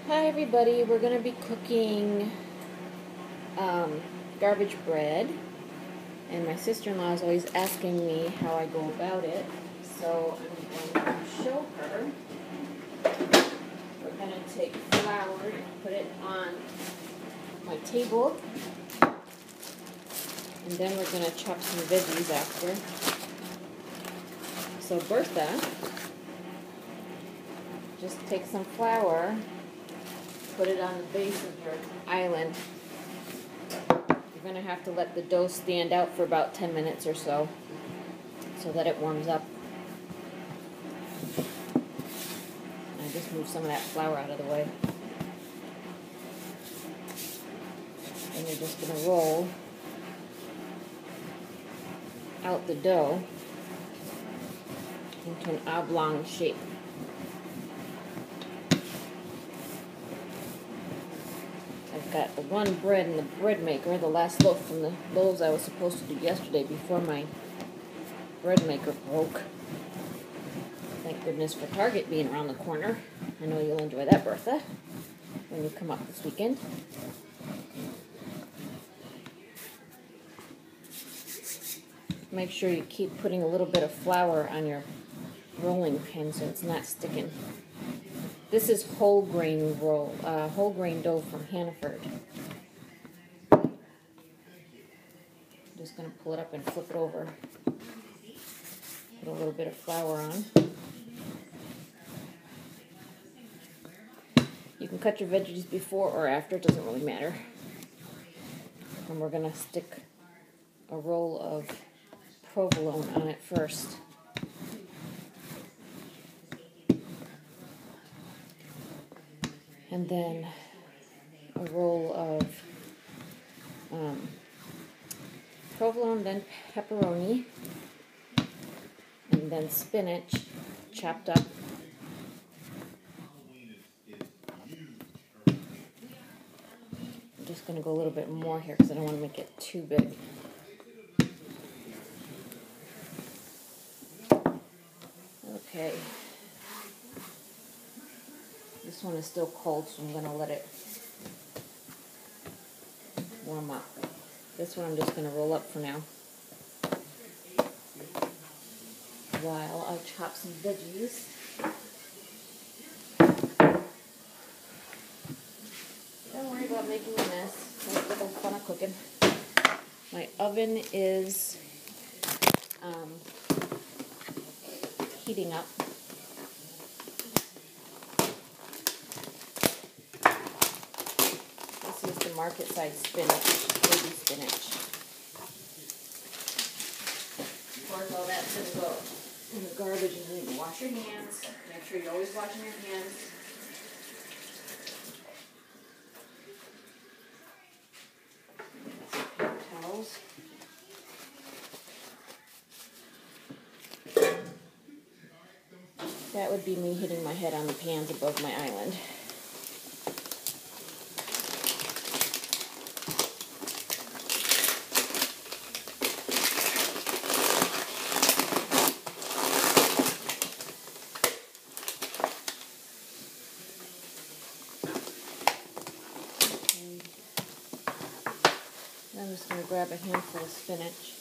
Hi everybody, we're going to be cooking garbage bread, and my sister-in-law is always asking me how I go about it, so I'm going to show her. We're going to take flour and put it on my table, and then we're going to chop some veggies after. So Bertha, just take some flour, put it on the base of your island. You're going to have to let the dough stand out for about 10 minutes or so that it warms up. And I just moved some of that flour out of the way. And you're just going to roll out the dough into an oblong shape. I've got the one bread in the bread maker, the last loaf from the loaves I was supposed to do yesterday before my bread maker broke. Thank goodness for Target being around the corner. I know you'll enjoy that, Bertha, when you come up this weekend. Make sure you keep putting a little bit of flour on your rolling pin so it's not sticking. This is whole grain dough from Hannaford. I'm just going to pull it up and flip it over. Put a little bit of flour on. You can cut your veggies before or after, it doesn't really matter. And we're going to stick a roll of provolone on it first. And then a roll of provolone, then pepperoni, and then spinach chopped up. I'm just going to go a little bit more here because I don't want to make it too big. Okay. This one is still cold, so I'm going to let it warm up. This one I'm just going to roll up for now, while I chop some veggies. Don't worry about making a mess. That's the whole fun of cooking. My oven is heating up. This is the market size spinach, baby spinach. Of course, all that's going to go in the garbage, and you need to wash your hands. Make sure you're always washing your hands. Paper towels. That would be me hitting my head on the pans above my island. I'm just going to grab a handful of spinach.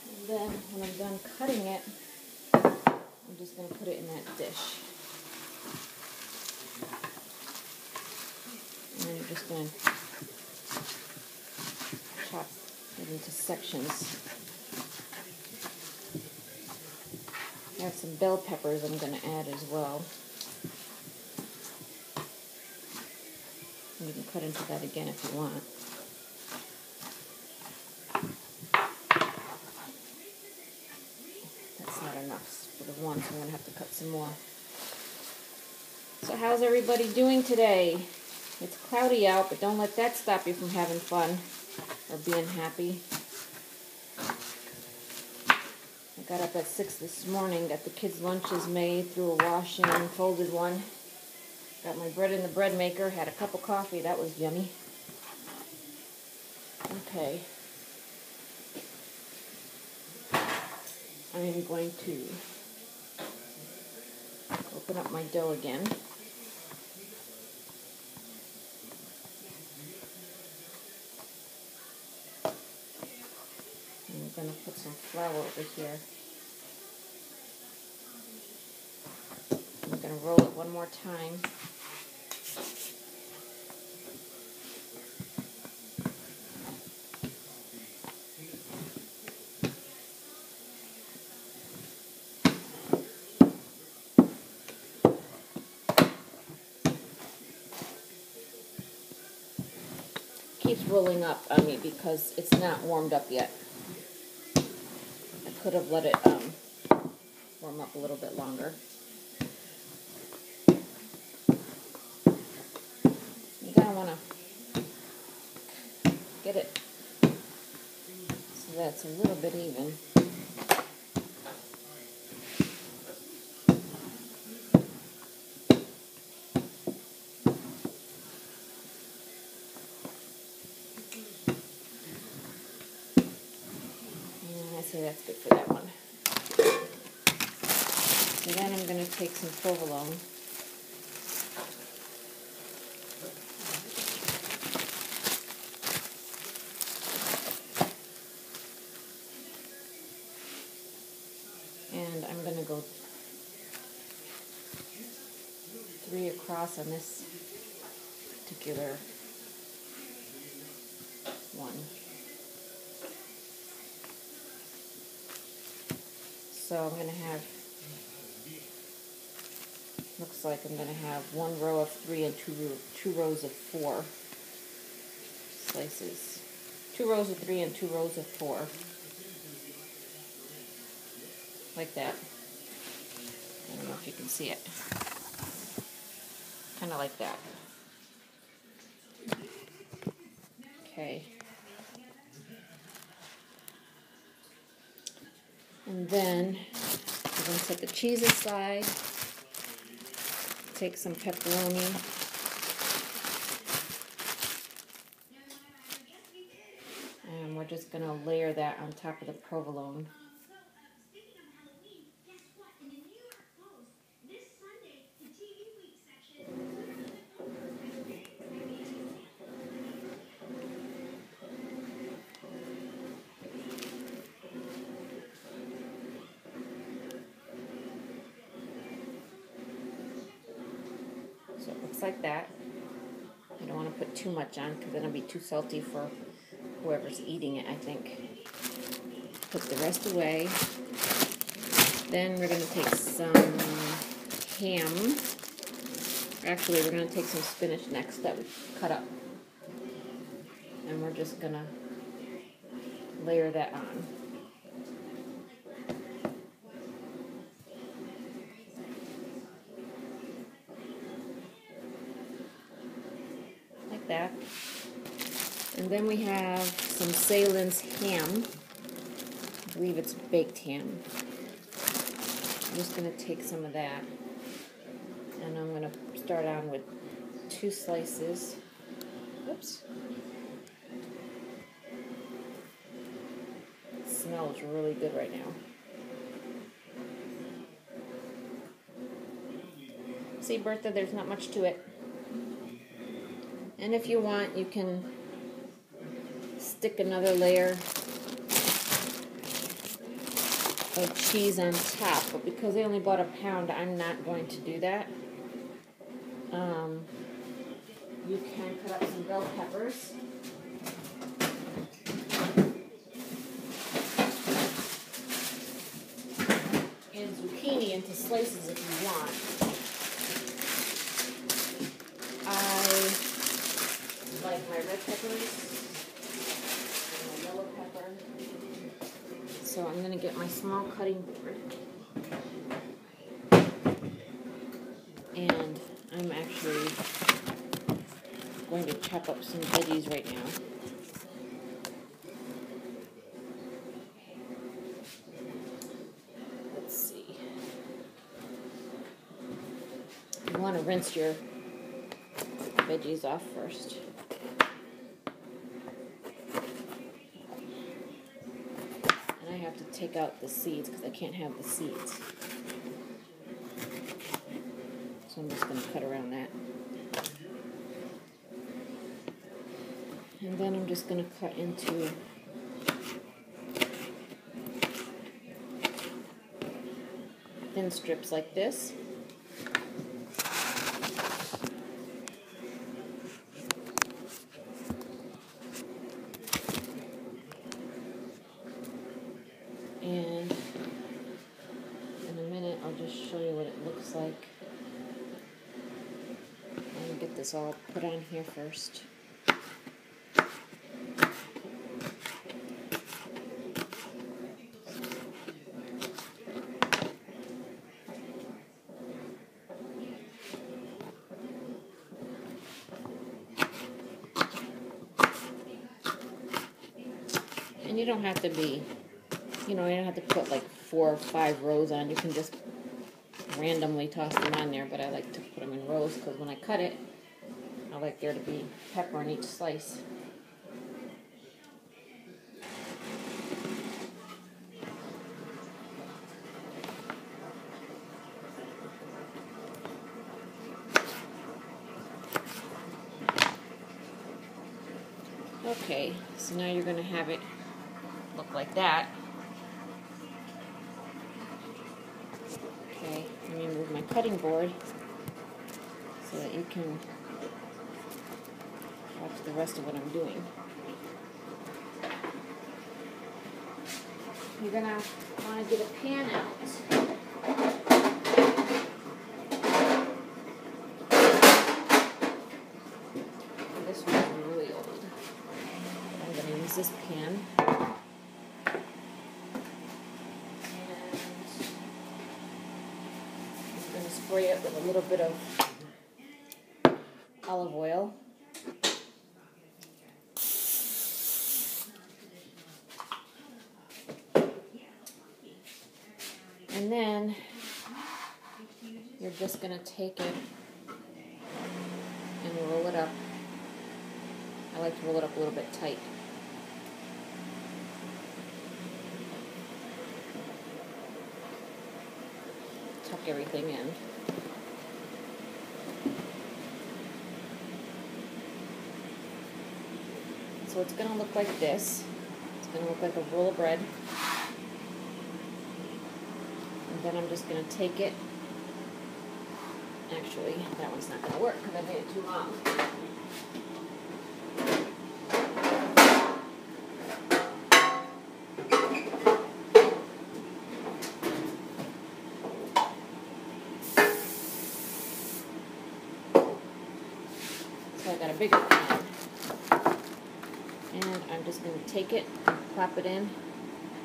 And then when I'm done cutting it, I'm just going to put it in that dish. And then you're just going to chop it into sections. I have some bell peppers I'm going to add as well. And you can cut into that again if you want. That's not enough for the one, so I'm going to have to cut some more. So how's everybody doing today? It's cloudy out, but don't let that stop you from having fun or being happy. I got up at 6 this morning, got the kids' lunches made, threw a wash in, folded one. Got my bread in the bread maker, had a cup of coffee, that was yummy. Okay. I am going to open up my dough again. I'm going to put some flour over here. I'm going to roll it one more time. Keeps rolling up on me because it's not warmed up yet. I could have let it warm up a little bit longer. You gotta want to get it so that it's a little bit even. I say that's good for that one. So then I'm going to take some provolone. And I'm going to go 3 across on this particular one. So I'm going to have, looks like I'm going to have 1 row of 3 and 2 rows of 4 slices. 2 rows of 3 and 2 rows of 4. Like that. I don't know if you can see it. Kind of like that. Okay. And then we're going to set the cheese aside. Take some pepperoni. And we're just going to layer that on top of the provolone. So it looks like that. I don't want to put too much on because then it'll be too salty for whoever's eating it, I think. Put the rest away. Then we're going to take some ham. Actually, we're going to take some spinach next that we cut up. And we're just going to layer that on. Like that. And then we have some Salen's ham. I believe it's baked ham. I'm just going to take some of that. And I'm going to start on with 2 slices. Oops. It smells really good right now. See, Bertha, there's not much to it. And if you want, you can stick another layer of cheese on top. But because I only bought a pound, I'm not going to do that. You can cut up some bell peppers. And zucchini into slices if you want. I like my red peppers and my yellow pepper. So I'm going to get my small cutting board. And I'm actually going to chop up some veggies right now. Let's see. You want to rinse your veggies off first. And I have have to take out the seeds because I can't have the seeds. So I'm just going to cut around that. And then I'm just going to cut into thin strips like this. And in a minute, I'll just show you what it looks like. I'm going to get this all put on here first. And you don't have to be, you don't have to put like 4 or 5 rows on. You can just randomly toss them on there, but I like to put them in rows because when I cut it, I like there to be pepper on each slice. Okay, so now you're going to have it look like that. Okay, let me move my cutting board so that you can watch the rest of what I'm doing. You're going to want to get a pan out. This one's really old. I'm going to use this pan. Spray it with a little bit of olive oil. And then you're just going to take it and roll it up. I like to roll it up a little bit tight. Tuck everything in. So it's going to look like this. It's going to look like a roll of bread. And then I'm just going to take it. Actually, that one's not going to work because I made it too long. So I got a bigger pan. And I'm just going to take it and plop it in.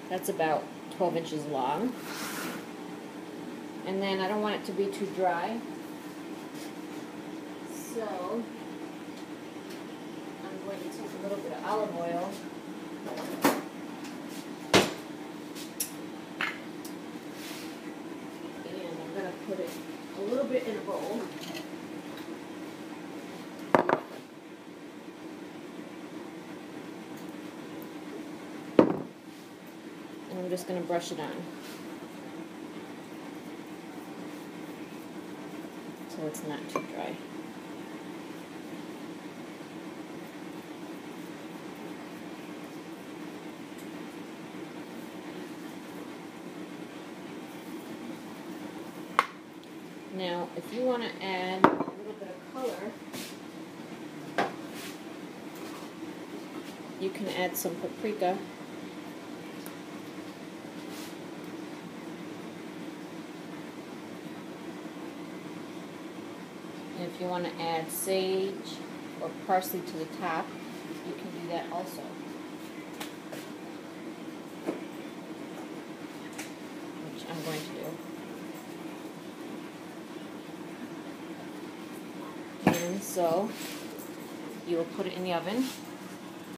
That's about 12 inches long. And then I don't want it to be too dry. So I'm going to take a little bit of olive oil. And I'm going to put it a little bit in a bowl. And I'm just going to brush it on. So it's not too dry. Now, if you want to add a little bit of color, you can add some paprika. And if you want to add sage or parsley to the top, you can do that also. Which I'm going to do. And so you will put it in the oven.